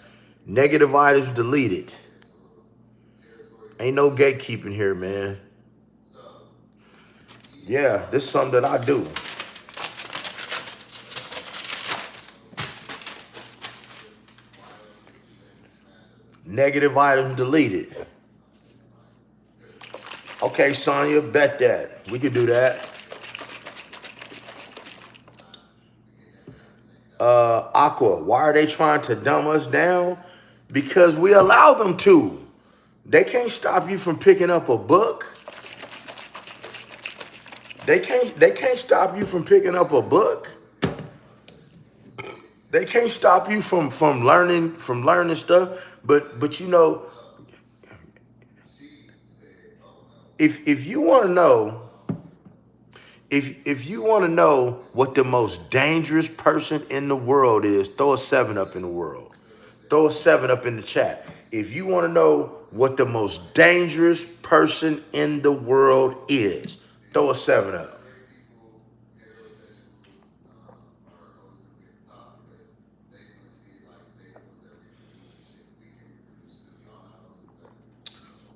A: Negative items deleted. Ain't no gatekeeping here, man. Yeah, this is something that I do. Negative items deleted. Okay, Sonya, bet that. We could do that. Aqua, why are they trying to dumb us down? Because we allow them to. They can't stop you from picking up a book. They can't stop you from picking up a book. They can't stop you from learning stuff. But if you want to know, if you want to know what the most dangerous person in the world is, throw a 7 up in the world. Throw a 7 up in the chat. If you want to know what the most dangerous person in the world is, throw a 7 up.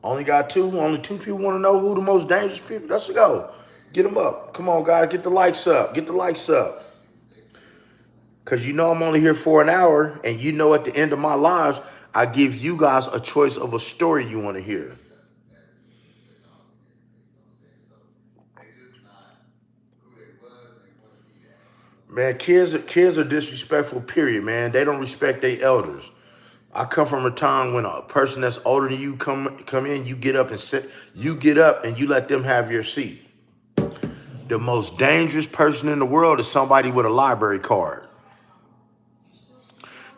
A: Only got 2. Only 2 people want to know who the most dangerous people. Let's go. Get them up. Come on, guys. Get the likes up. Get the likes up. Because you know I'm only here for an hour, and you know at the end of my lives, I give you guys a choice of a story you want to hear. Man, kids are disrespectful, period, man. They don't respect their elders. I come from a time when a person that's older than you come in, you get up and sit, you get up and you let them have your seat. The most dangerous person in the world is somebody with a library card.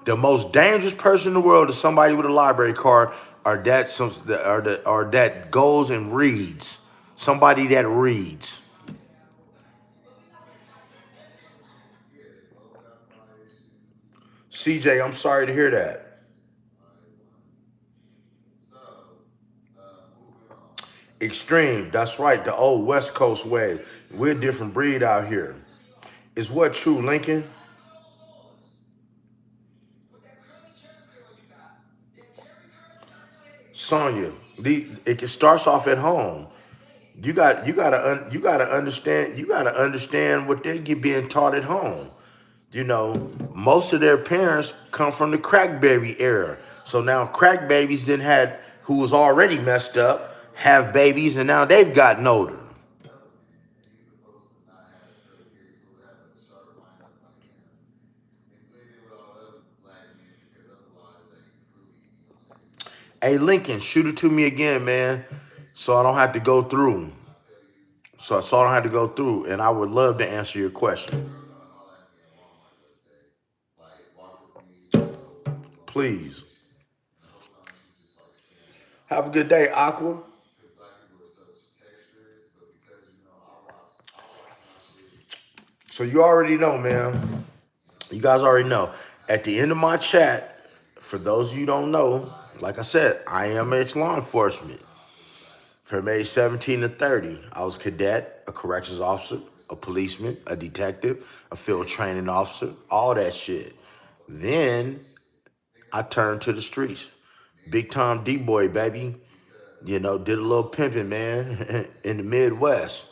A: The most dangerous person in the world is somebody with a library card, or that goes and reads. Somebody that reads. CJ, I'm sorry to hear that. Extreme, that's right, the old West Coast way. We're a different breed out here. Is what true, Lincoln? Sonya, it starts off at home. You gotta understand what they get being taught at home. You know, most of their parents come from the crack baby era. So now crack babies then had who was already messed up have babies, and now they've gotten older. Hey Lincoln, shoot it to me again, man, so I don't have to go through. So I don't have to go through, and I would love to answer your question. Please. Have a good day, Aqua. So you already know, man. You guys already know. At the end of my chat, for those of you who don't know, like I said, I am ex-law enforcement. From age 17 to 30, I was a cadet, a corrections officer, a policeman, a detective, a field training officer, all that shit. Then I turned to the streets. Big time D-boy, baby. You know, did a little pimping, man, in the Midwest,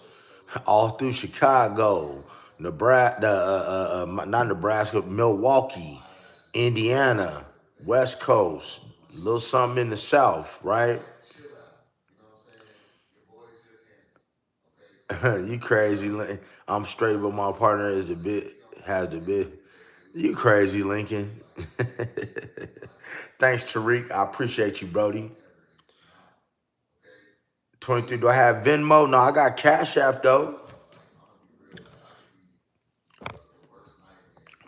A: all through Chicago, Nebraska, not Nebraska, Milwaukee, Indiana, West Coast, a little something in the South, right? You crazy, I'm straight, but my partner is has the bit. You crazy, Lincoln. Thanks, Tariq. I appreciate you, Brody. 23. Do I have Venmo? No, I got Cash App though.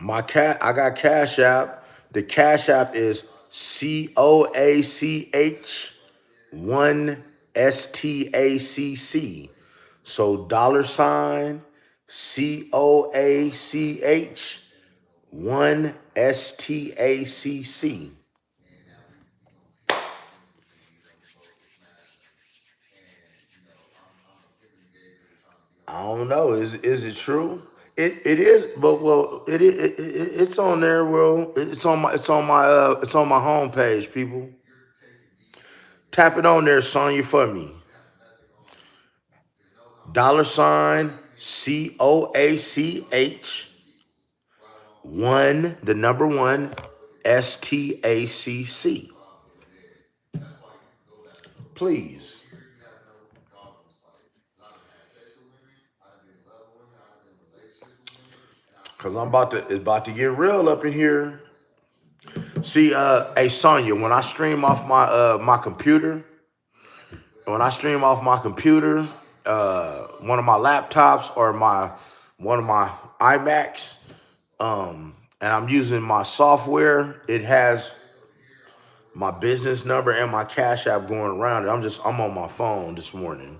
A: I got Cash App. The Cash App is COACH1STACC. So $COACH1STACC. I don't know. Is it true? It is, but well, it's on there. Well, it's on my homepage. People, tap it on there, Sonya, for me. $COACH1, the number one, STACC. Please, cause it's about to get real up in here. See, hey Sonya, when I stream off my computer, one of my laptops or one of my iMacs, and I'm using my software, it has my business number and my Cash App going around it. I'm on my phone this morning.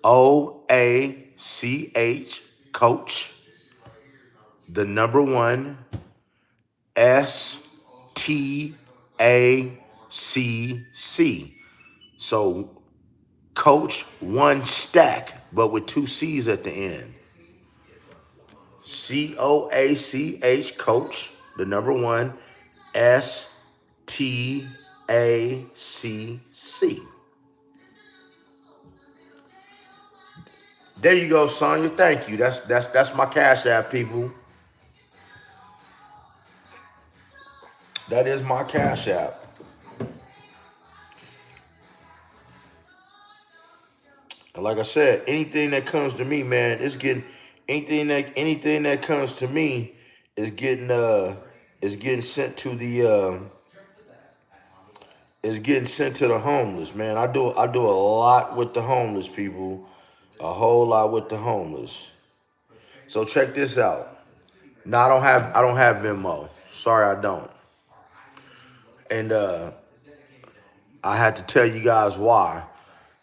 A: $COACH, coach, the number one, STACC. So coach one stack, but with two C's at the end. COACH, coach, the number one, STACC. There you go, Sonya. Thank you. That's my Cash App, people. That is my Cash App. And like I said, anything that comes to me, man, it's getting anything that comes to me is getting sent to the is getting sent to the homeless, man. I do a lot with the homeless people. A whole lot with the homeless. So check this out. No, I don't have Venmo. Sorry, I don't. And I had to tell you guys why.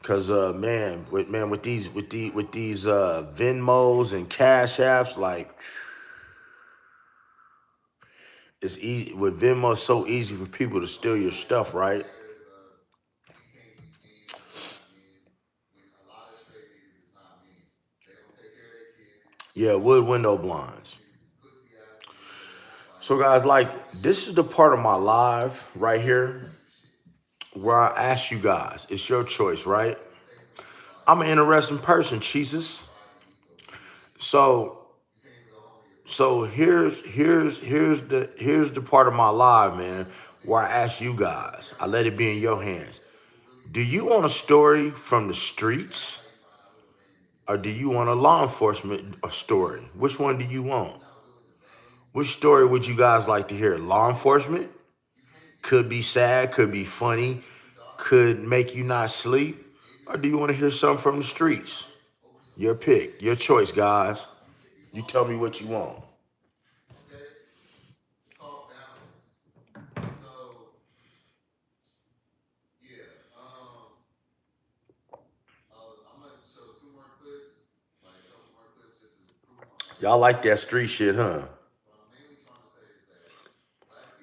A: Cause with these Venmos and Cash Apps, like it's easy with Venmo. It's so easy for people to steal your stuff, right? Yeah, wood window blinds. So guys, like this is the part of my live right here where I ask you guys, it's your choice, right? I'm an interesting person, Jesus. So here's the part of my live, man, where I ask you guys. I let it be in your hands. Do you want a story from the streets, or do you want a law enforcement story? Which one do you want? Which story would you guys like to hear? Law enforcement? Could be sad, could be funny, could make you not sleep. Or do you want to hear something from the streets? Your pick, your choice, guys. You tell me what you want. Y'all like that street shit, huh?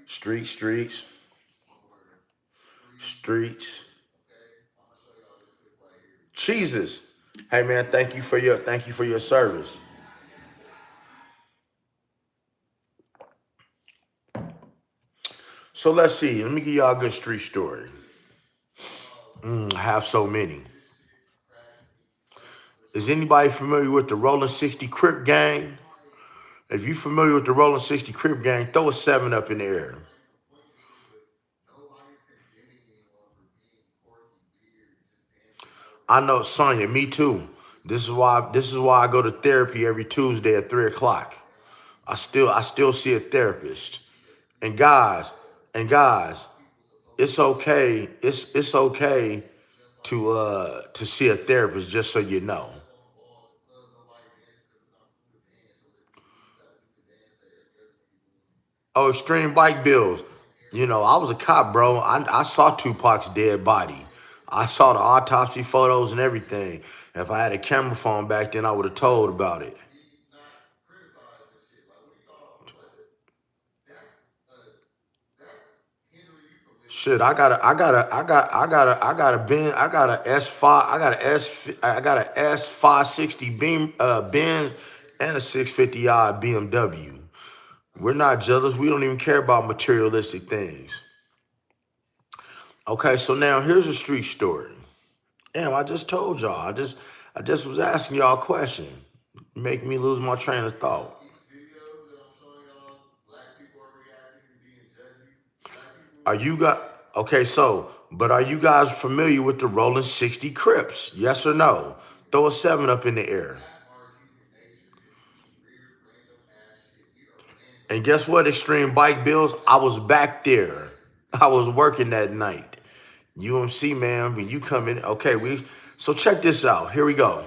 A: Streets, streets. Jesus. Hey man, thank you for your service. So let's see. Let me give y'all a good street story. I have so many. Is anybody familiar with the Rolling 60 Crip Gang? If you familiar with the Rolling 60 Crip Gang, throw a 7 up in the air. I know, Sonya, me too. This is why I go to therapy every Tuesday at 3 o'clock. I still see a therapist. And guys, and guys, it's okay. It's okay to see a therapist, just so you know. Oh, extreme bike bills. I was a cop, bro. I saw Tupac's dead body. I saw the autopsy photos and everything. If I had a camera phone back then, I would have told about it. Shit, I got a S5, I got a S560 beam, Benz, and a 650i BMW. We're not jealous. We don't even care about materialistic things. Okay, so now here's a street story. Damn, I just told y'all. I just was asking y'all a question. Make me lose my train of thought. Are you guys okay? But are you guys familiar with the Rolling 60 Crips? Yes or no? Throw a 7 up in the air. And guess what, Extreme Bike Bills? I was back there. I was working that night. UMC, man, when you come in, okay, so check this out. Here we go.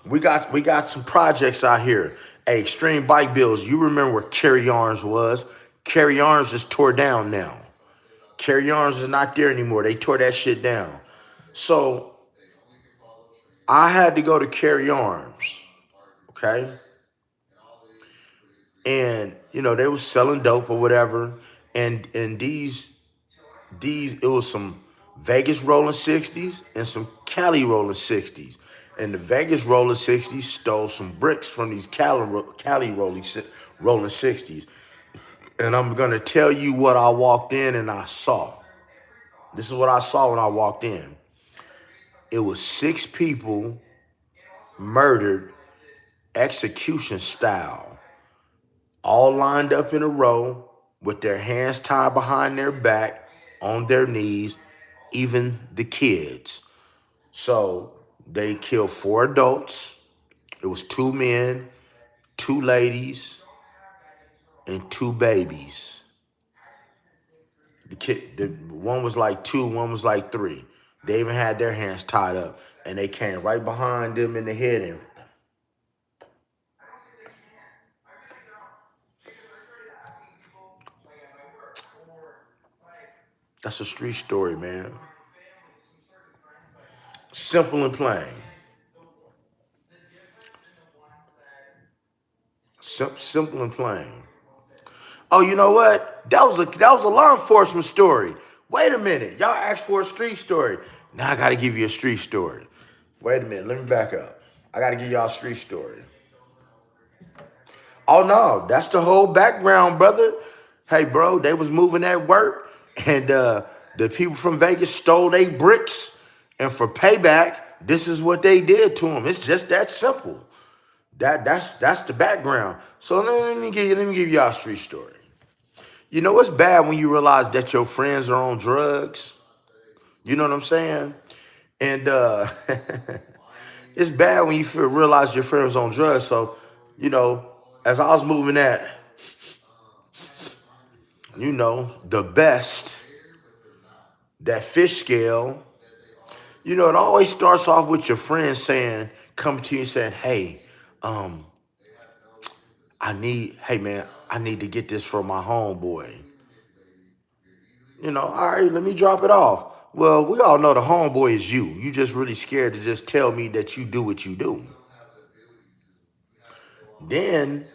A: We got some projects out here. Hey, Extreme Bike Bills, you remember where Carry Arms was? Carry Arms is tore down now. Carry Arms is not there anymore. They tore that shit down. So I had to go to Carry Arms, okay? And they was selling dope or whatever. And these it was some Vegas rolling 60s and some Cali rolling 60s. And the Vegas rolling 60s stole some bricks from these Cali rolling 60s. And I'm gonna tell you what I walked in and I saw. This is what I saw when I walked in. It was 6 people murdered execution style, all lined up in a row with their hands tied behind their back, on their knees, even the kids. So they killed 4 adults. It was 2 men, 2 ladies, and 2 babies. The one was like 2, one was like 3. They even had their hands tied up, and they came right behind them in the head. And that's a street story, man. Simple and plain. Simple and plain. Oh, you know what? That was a law enforcement story. Wait a minute. Y'all asked for a street story. Now I gotta give you a street story. Wait a minute. Let me back up. I gotta give y'all a street story. Oh no, that's the whole background, brother. Hey, bro, they was moving at work, and the people from Vegas stole their bricks, and for payback, this is what they did to them. It's just that simple. That's the background. So let me give y'all a street story. You know it's bad when you realize that your friends are on drugs. You know what I'm saying? And it's bad when you realize your friends on drugs. So, you know, as I was moving at, the best, that fish scale, it always starts off with your friends coming to you and saying, hey, um, hey man, I need to get this for my homeboy. All right, let me drop it off. Well, we all know the homeboy is you. You just really scared to just tell me that you do what you do. Then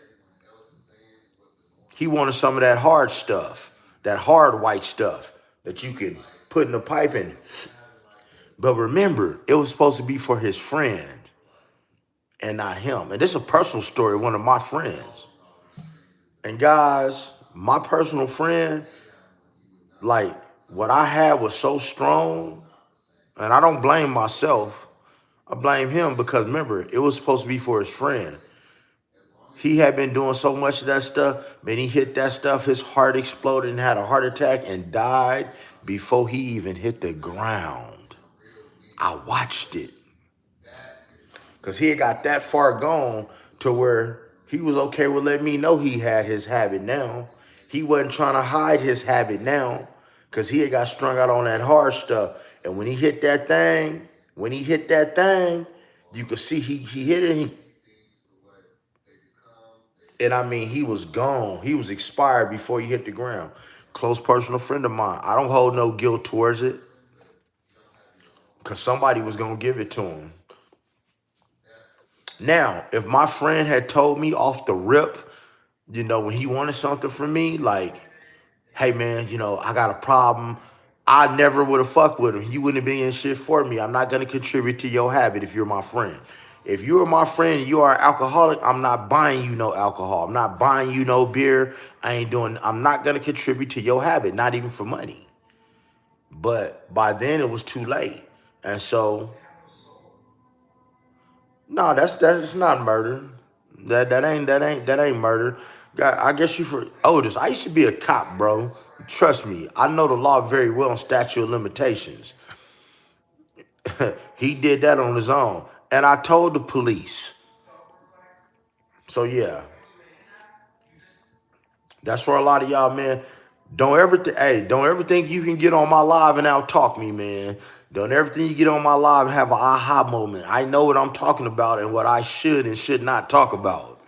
A: he wanted some of that hard stuff, that hard white stuff that you can put in the pipe and. But remember, it was supposed to be for his friend and not him. And this is a personal story of one of my friends. And guys, my personal friend, like what I had was so strong, and I don't blame myself. I blame him because remember, it was supposed to be for his friend. He had been doing so much of that stuff. Man, he hit that stuff, his heart exploded and had a heart attack and died before he even hit the ground. I watched it. Because he had got that far gone to where he was okay with letting me know he had his habit now. He wasn't trying to hide his habit now because he had got strung out on that hard stuff. And when he hit that thing, you could see he hit it. And I mean, he was gone. He was expired before he hit the ground. Close personal friend of mine. I don't hold no guilt towards it because somebody was going to give it to him. Now, if my friend had told me off the rip, when he wanted something from me, like, hey, man, I got a problem, I never would have fucked with him. He wouldn't have been in shit for me. I'm not going to contribute to your habit if you're my friend. If you are my friend and you are an alcoholic, I'm not buying you no alcohol. I'm not buying you no beer. I'm not going to contribute to your habit, not even for money. But by then it was too late. And so, no, that's not murder. That ain't murder. God, I guess you for Otis. I used to be a cop, bro. Trust me, I know the law very well on statute of limitations. He did that on his own, and I told the police. So yeah, that's for a lot of y'all, man. Don't ever think you can get on my live and out talk me, man. Don't ever think you get on my live and have an aha moment. I know what I'm talking about and what I should and should not talk about.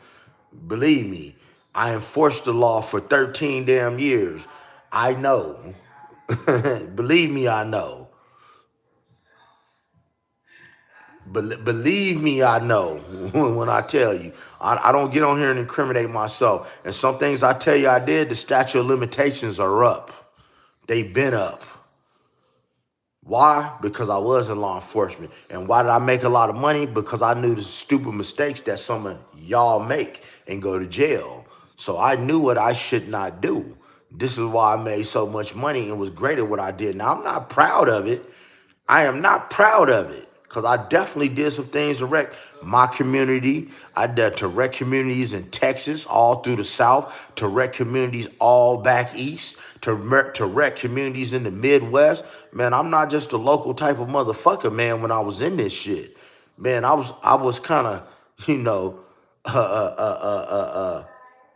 A: Believe me, I enforced the law for 13 damn years. I know. Believe me, I know. Believe me, I know when I tell you. I don't get on here and incriminate myself. And some things I tell you I did, the statute of limitations are up. They've been up. Why? Because I was in law enforcement. And why did I make a lot of money? Because I knew the stupid mistakes that some of y'all make and go to jail. So I knew what I should not do. This is why I made so much money and was great at what I did. Now, I'm not proud of it. I am not proud of it. Because I definitely did some things to wreck my community. I did to wreck communities in Texas, all through the South, to wreck communities all back east, to wreck communities in the Midwest. Man, I'm not just a local type of motherfucker, man, when I was in this shit. Man, I was kind of, you know, uh, uh, uh, uh, uh, uh,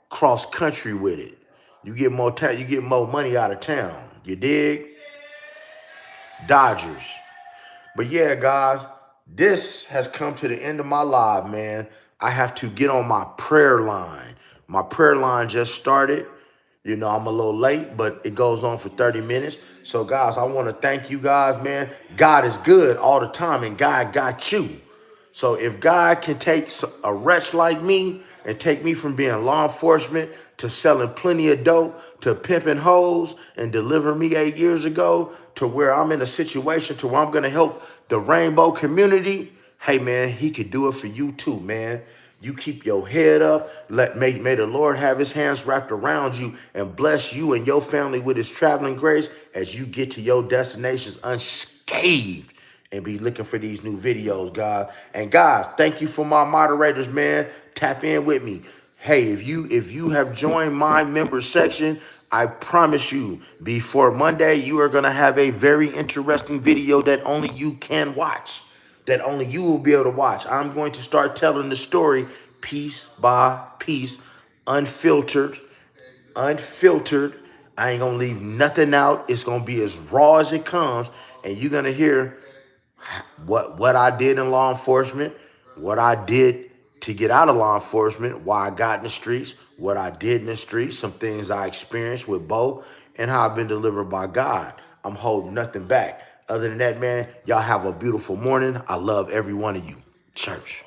A: cross country with it. You get more money out of town. You dig? Dodgers. But yeah, guys, this has come to the end of my live, man. I have to get on my prayer line. My prayer line just started. You know, I'm a little late, but it goes on for 30 minutes. So, guys, I want to thank you guys, man. God is good all the time, and God got you. So if God can take a wretch like me and take me from being law enforcement to selling plenty of dope to pimping hoes and deliver me 8 years ago to where I'm in a situation to where I'm going to help the rainbow community, hey, man, he could do it for you too, man. You keep your head up. May the Lord have his hands wrapped around you and bless you and your family with his traveling grace as you get to your destinations unscathed and be looking for these new videos, guys. And guys, thank you for my moderators, man. Tap in with me. Hey, if you have joined my member section, I promise you, before Monday, you are gonna have a very interesting video that only you can watch, that only you will be able to watch. I'm going to start telling the story piece by piece, unfiltered, unfiltered. I ain't gonna leave nothing out. It's gonna be as raw as it comes, and you're gonna hear what I did in law enforcement, what I did to get out of law enforcement, why I got in the streets, what I did in the streets, some things I experienced with both, and how I've been delivered by God. I'm holding nothing back. Other than that, man, y'all have a beautiful morning. I love every one of you. Church.